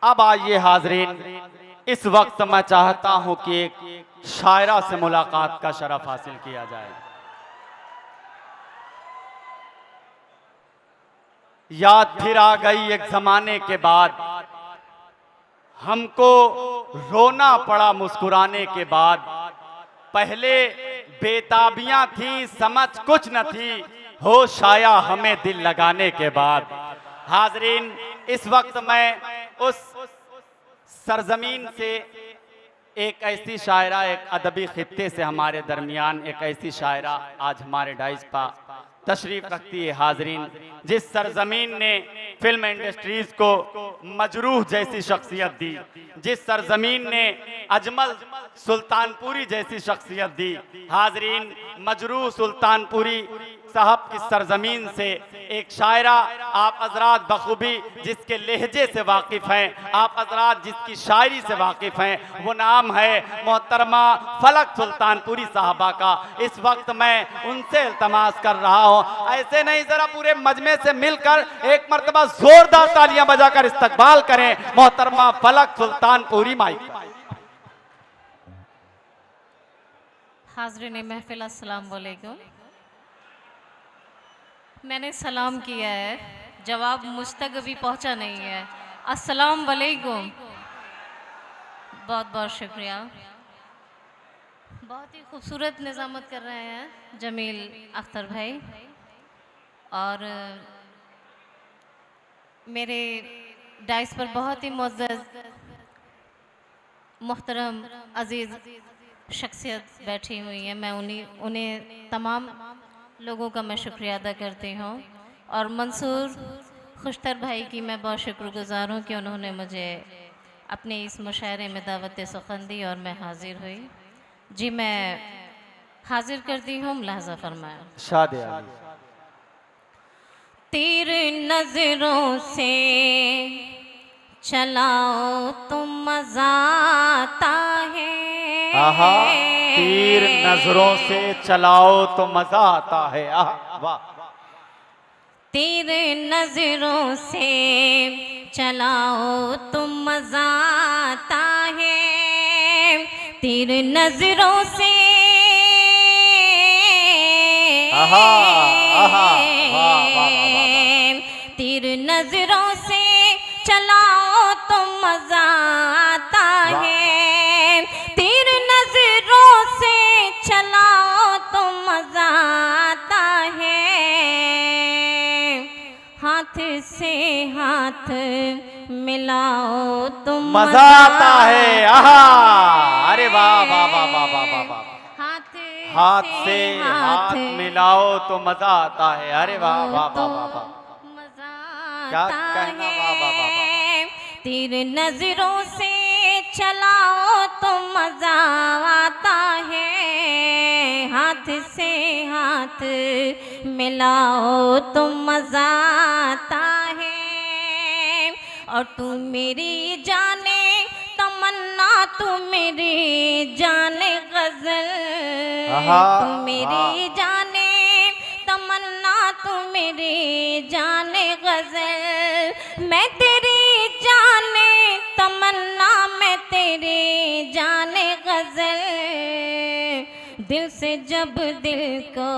अब आइए हाजरीन, इस वक्त मैं चाहता हूं कि एक शायरा से मुलाकात का शरफ हासिल किया जाए। याद फिर आ गई एक जमाने के बाद, हमको रोना पड़ा मुस्कुराने के बाद। पहले बेताबियां थी, समझ कुछ न थी, होश आया हमें दिल लगाने के बाद। हाजरीन, इस वक्त मैं उस सरजमीन से एक ऐसी शायरा, एक अदबी खित्ते से हमारे दरमियान एक ऐसी शायरा आज हमारे डाइस पर तशरीफ रखती है। हाजरीन, जिस सरजमीन ने फिल्म इंडस्ट्रीज को मजरूह जैसी शख्सियत दी, जिस सरजमीन ने अजमल सुल्तानपुरी जैसी शख्सियत दी। हाजरीन, मजरूह सुल्तानपुरी साहब की सरजमीन से एक शायरा आप हजरात बखूबी जिसके लहजे से वाकिफ़ हैं, आप हजरात जिसकी शायरी से वाकिफ़ हैं, वो नाम है मोहतरमा फलक सुल्तानपुरी साहबा का। इस वक्त मैं उनसे इल्तमास कर रहा हूँ, ऐसे नहीं ज़रा पूरे मजमे से मिलकर एक मरतबा जोरदार तालियां बजाकर इस्तकबाल करें मोहतरमा फलक सुल्तानपुरी माई। हाज़रीन महफिल, अस्सलाम वालेकुम। मैंने सलाम किया है, जवाब मुझ तक अभी पहुंचा नहीं है। अस्सलाम वालेकुम, बहुत बहुत शुक्रिया। बहुत ही खूबसूरत निज़ामत कर रहे हैं जमील अख्तर भाई, और मेरे डाइस पर बहुत ही मुअज़्ज़ज़ मुहतरम अज़ीज़ शख्सियत बैठी हुई है। मैं उन्हें तमाम लोगों का मैं शुक्रिया अदा करती हूँ, और मंसूर खुशतर भाई की मैं बहुत शुक्रगुज़ार हूँ कि उन्होंने मुझे अपने इस मुशायरे में दावत सुखन दी और मैं हाजिर हुई। जी, मैं हाजिर करती हूँ, मुलाहज़ा फरमाया। शादे तेरे नज़रों से चलाओ तो मज़ा आता है। आहा, तीर नजरों से चलाओ तो मजा आता है। आहा, वाह। तेरे नजरों से चलाओ तो मजा आता है। तेरे नजरों से आहा, आहा, वाह, वाह, वाह, वाह। तेरे नजरों से चलाओ तो मजा आता है। तेरे नजरों से चलाओ तो मजा आता है। हाथ से हाथ मिलाओ तो मजा आता है। आहा, अरे वाह वाह वाह वाह वाह वाह वाह। हाथ से हाथ मिलाओ तो मजा आता है। अरे वाह वाह वाह वाह वाह, क्या कहना, वाह वाह वाह वाह। तेरे नजरों से चलाओ तो मजा आता है। हाथ से हाथ मिलाओ तो मजा आता है। और तू मेरी जाने तमन्ना, तू मेरी जाने गजल, तू मेरी जाने तमन्ना, तू मेरी जाने गजल। मैं तेरी जाने तमन्ना, मैं तेरी जाने गजल। दिल से जब दिल को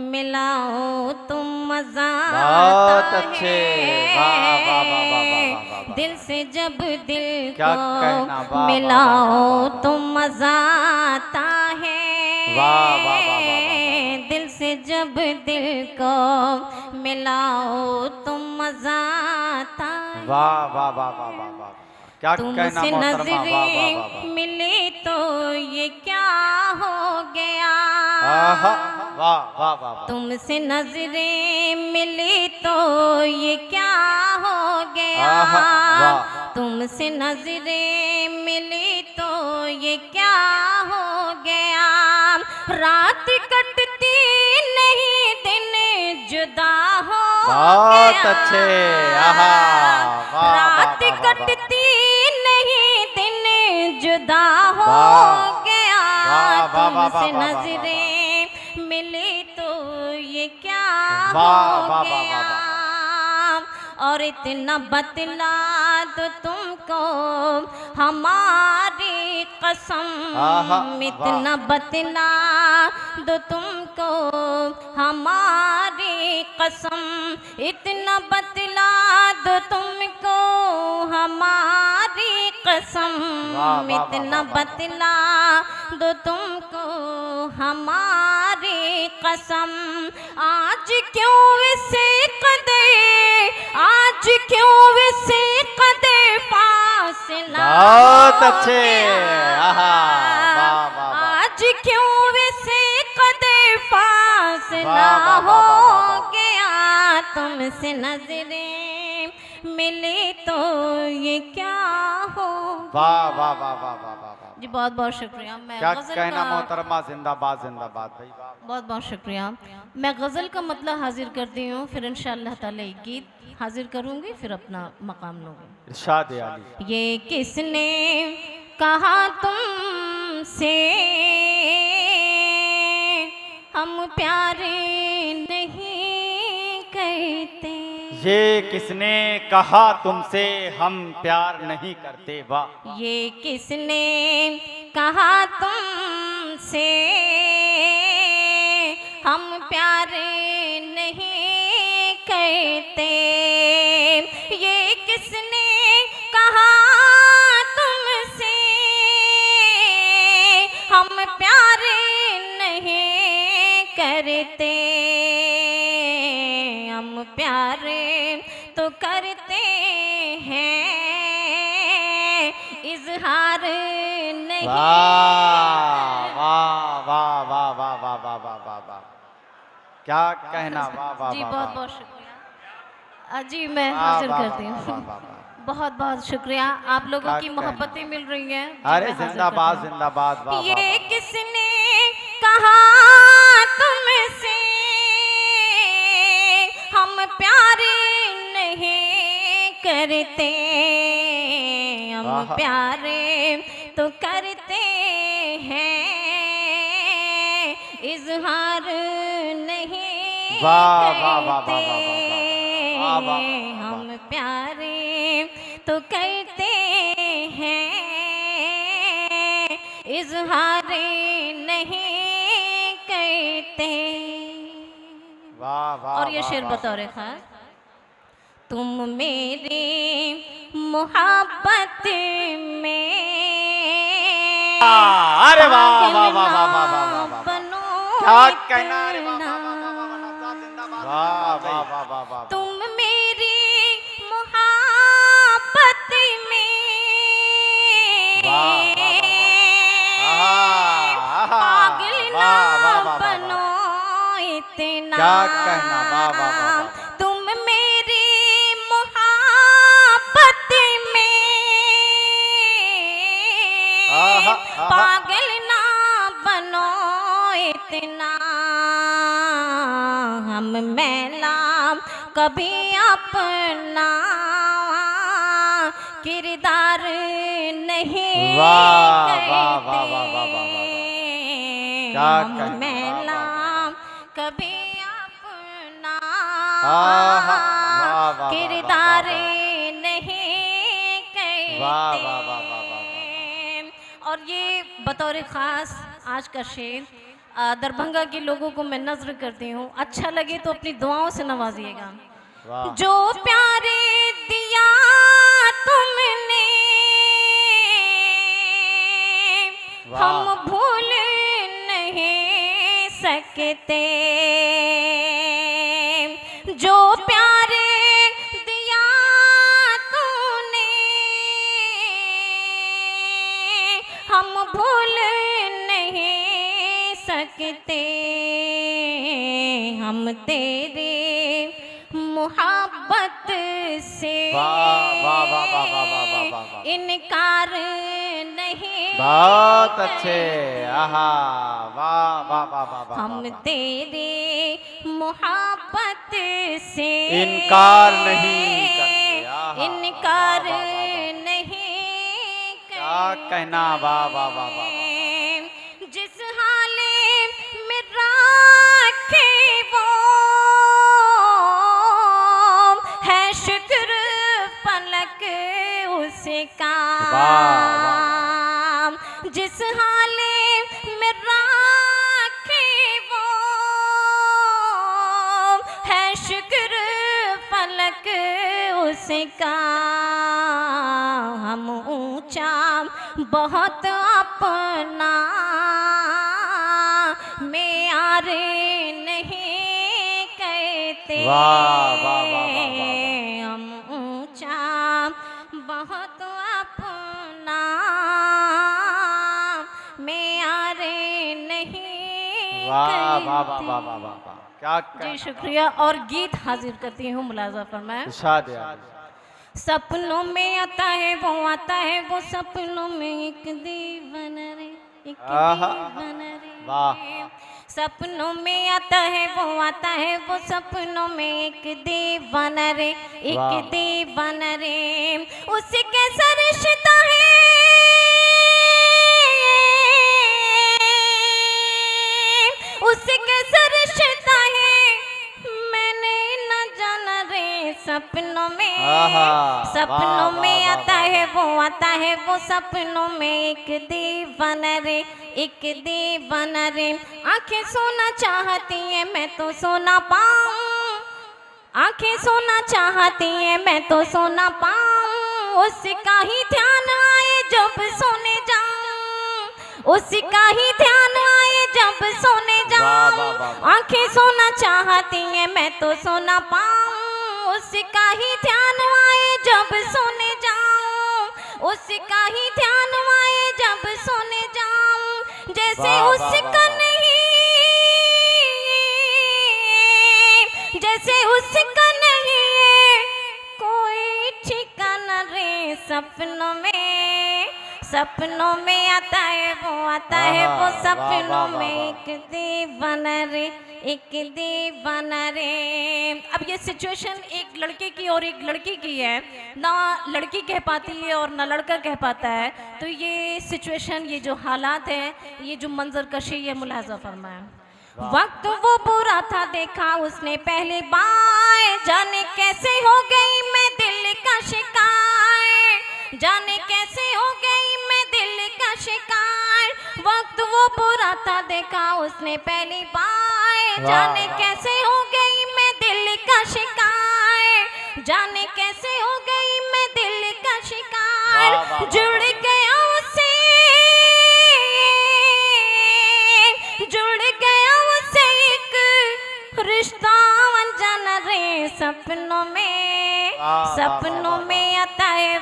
मिलाओ तुम मजा आता है। दिल से जब दिल को मिलाओ तुम मजा आता है। दिल से जब दिल को मिलाओ तुम मजा आता है। वाह वाह वाह वाह वाह वाह, क्या कहना तुमसे मोहतरमा, वाह वाह वाह वाह। नजरें मिली तो ये क्या हो गया। आहा, वाह वाह वाह वाह। तुमसे नजरें मिली तो ये क्या हो गया। आहा, वाह। तुमसे नजरें मिली तो ये क्या हो गया। रात कटती नहीं, दिन जुदा हो बहुत गया। अच्छे। आहा, वाह रात वाह वाह वाह। कटती नहीं, दिन जुदा हो गया। तुमसे नजरें मिली तो ये क्या हो गया। और इतना बतला दो तुमको हमारी कसम, इतना बतला दो तुमको हमारी कसम, इतना बतला दो तुमको हमारी कसम, इतना बतला दो तुमको हमारी कसम। आज क्यों इसे कदे, आज क्यों इसे कदे फासला, बहुत अच्छे, आज क्यों इसे कदे फासला हो गया तुमसे नजरें मिले तो ये क्या हो। वाह वाह वाह वाह वाह वाह जी बहुत बहुत शुक्रिया। मैं क्या गजल कहना का मोहतरमा, जिंदाबाद जिंदाबाद भाई। बहुत बहुत शुक्रिया। मैं गज़ल का मतलब हाजिर करती हूँ, फिर इंशाअल्लाह ताला एक गीत हाजिर करूँगी, फिर अपना मकाम लूँगी। इरशाद आली। ये किसने कहा तुमसे हम प्यारे नहीं करते, ये किसने कहा तुमसे हम प्यार नहीं करते। वाह। ये किसने कहा तुमसे हम प्यार नहीं करते, ये किसने कहा तुमसे हम प्यार नहीं करते, हम प्यार तो करते हैं इजहार नहीं। वाह वाह वाह वाह वाह वाह वाह वाह वाह वाह, क्या कहना। वाह वाह जी वाह बहुत वाह। बहुत शुक्रिया। जी मैं वाह, हाजिर वाह, करती वाह, हूँ। वाह, वाह, वाह। बहुत बहुत शुक्रिया, आप लोगों क्या की कहना। मोहब्बतें मिल रही हैं। जी, अरे मैं हाजिर जिंदाबाद करती हूँ। जिंदाबाद। वाह वाह ये वाह। किसने कहा तुमसे हम प्यार नहीं करते, हम वाह। प्यार तो करते हैं इजहार नहीं वाह वाह वाह वाह वाह करते, वाह वाह वाह वाह। हम प्यार तो करते हैं इजहार नहीं करते। वाह वाह। और ये वाह, शेर वाह। बतौर खास, तुम मेरी मोहब्बत में अरे वाह वाह वाह वाह वाह वाह वाह वाह। बनो क्या कहना। अरे वाह इतना। वाह वाह वाह वाह वाह, जिंदाबाद। वाह वाह वाह वाह वाह। तुम मेरी मोहब्बत में वाह, वाह, वाह, वाह। पागल वाह, ना वाह, वाह, वाह, बनो इतना। क्या कहना। वाह वाह वाह वाह। तुम मेरी मोहब्बत में आहा, आहा। पागल ना बनो इतना, हम मैला कभी अपना किरदार नहीं वाह, करते, वाह, वाह, वाह, वाह, वाह, वाह। क्या हम कहना। मैला वाह, कभी अपना आहा, वाह, वाह, वाह, किरदार वाह, वाह। नहीं करते। वाह, वाह, वाह, वाह, वाह, और ये बतौर ख़ास आज का शेर दरभंगा के लोगों को मैं नज़र करती हूँ, अच्छा लगे तो अपनी दुआओं से नवाजिएगा। वाह। जो प्यारे दिया तुमने वाह। हम भूल नहीं सकते, जो प्यारे दिया तूने हम भूल नहीं सकते, हम तेरे मोहब्बत से वाह, वाह, वाह, वाह, वाह, वाह, वाह, वाह, वाह। इनकार नहीं बहुत अच्छे। आहा, वाह वाह वाह वाह वाह, हम वाह। तेरे मोहब्बत से इनकार नहीं करते। आहा, इनकार वाह, वाह, वाह, वाह। नहीं क्या कहना। वाह वाह वाह वाह वाह। जिस हाले में राखे वो है शुक्र उसे वाह, काम, जिस हाले में राखे वो है शुक्र फलक उसे काम। हम ऊंचा बहुत अपना में आरे नहीं कहते। वाह, वाह, वाह, वाह, वाह, वाह। हम ऊंचा बहुत अपना में आरे नहीं वाह, वाह, वाह, वाह, कहते। वाह, वाह, वाह। क्या जी शुक्रिया। और गीत हाजिर करती हूँ मुलाजा फरमाएं। इरशाद है आप। सपनों में आता है वो सपनों में एक दीवाना रे, एक आहा, दीवाना रे। वाह। सपनों में आता है वो सपनों में एक दीवाना रे, एक वाह। दीवाना रे। उससे कैसा रिश्ता है उससे कैसा रिश्ता है मैंने न जाना रे। सपनों में आहा, सपनों वाह, में वाह, आता वाह, है वो सपनों में एक दीवाना रे, एक दीवाना रे। आंखें सोना चाहती है मैं तो सोना पाऊं, आंखें सोना चाहती है मैं तो सोना पाऊं। उसका ही ध्यान आए जब सोने जाऊं, उसका ही ध्यान आए जब सोने वाह, जाऊं। वाह, वाह, वाह। आंखें सोना चाहती है मैं तो सोना पाऊं, उसका ही ध्यान आए जब सोने जाऊं, उसका ही ध्यान आए जब सोने जाऊं। जैसे वाह, वाह, उसका वाह, वाह। नहीं, जैसे उसका नहीं कोई ठिकाना रे। सपनों में आता है वो आहा, सपनों वाह, वाह, में वाह। एक दीवाना रे, एक दीवाना रे। अब ये सिचुएशन एक लड़के की और एक लड़की की है, ना लड़की कह पाती है और ना लड़का कह पाता है। तो ये सिचुएशन, ये जो हालात है, ये जो मंजर कशी, ये मुलाजा फरमाए। वक्त वो बुरा था देखा उसने पहली बार, जाने कैसे हो गई मैं दिल का शिकार, जाने कैसे हो गई मैं दिल का शिकार। वक्त वो बुरा था देखा उसने पहली बार, जाने कैसे हो गई मैं दिल का शिकार, जाने कैसे हो गई मैं दिल का शिकार। वाह, वाह, वाह, जुड़ वाह। गया उससे, जुड़ गया उससे एक रिश्ता अनजाना रे। सपनों में वाह, सपनों वाह, में आता है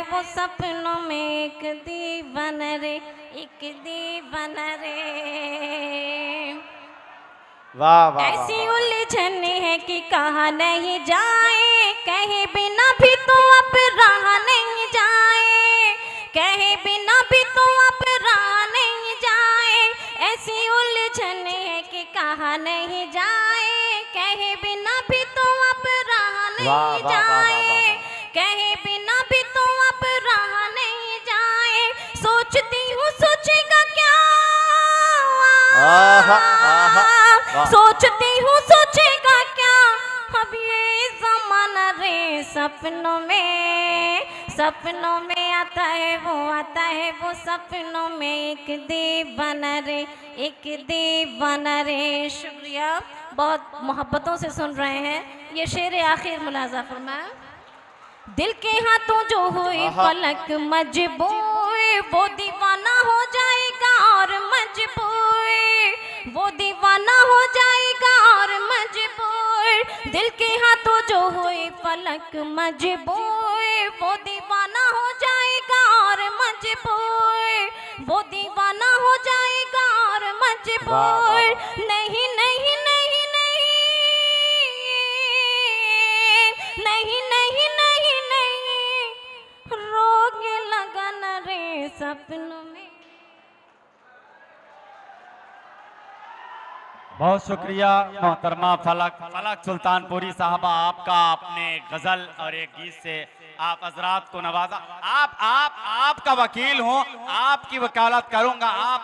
वो सपनों में एक दीवाना रे, एक दीवाना रे। वाह, वाह, ऐसी वाह, वाह। उलझन है कि कहा नहीं जाए, कहे बिना भी तो अब रहा नहीं जाए, कहे बिना भी तो अब रहा नहीं जाए। ऐसी उलझन है कि कहा नहीं जाए, कहे बिना भी तो अब रहा वाह, नहीं वाह, वाह, वाह, जाए, वाह। कहे बिना भी तो अब रहा नहीं जाए। सोचती हूँ सोचेगा क्या, आहा, आहा, वाह। सोचती हूँ सोचेगा क्या अब ये ज़माना रे। सपनों में आता है वो सपनों में एक दीवाना रे, एक दीवाना रे। शुक्रिया, बहुत मोहब्बतों से सुन रहे हैं। ये शेर आखिर मुलाजा फरमाया। दिल के हाथों जो हुई आहा। फलक मजबूर, वो दीवाना हो जाएगा और मजबूर, वो दीवाना हो जाएगा और मजबूर। दिल के हाथों जो हुई फलक मजबूर, वो दीवाना हो जाएगा और मजबूर, वो दीवाना हो जाएगा और वाह, वाह, मजबूर। वाह। नहीं नहीं नहीं नहीं नहीं नहीं नहीं रोग लगन रे सपनों में। बहुत शुक्रिया मोहतरमा फलक सुल्तानपुरी साहबा, आपका अपने गजल और एक गीत से आप हजरात को नवाजा। आपका वकील हूँ, आपकी वकालत करूंगा। आप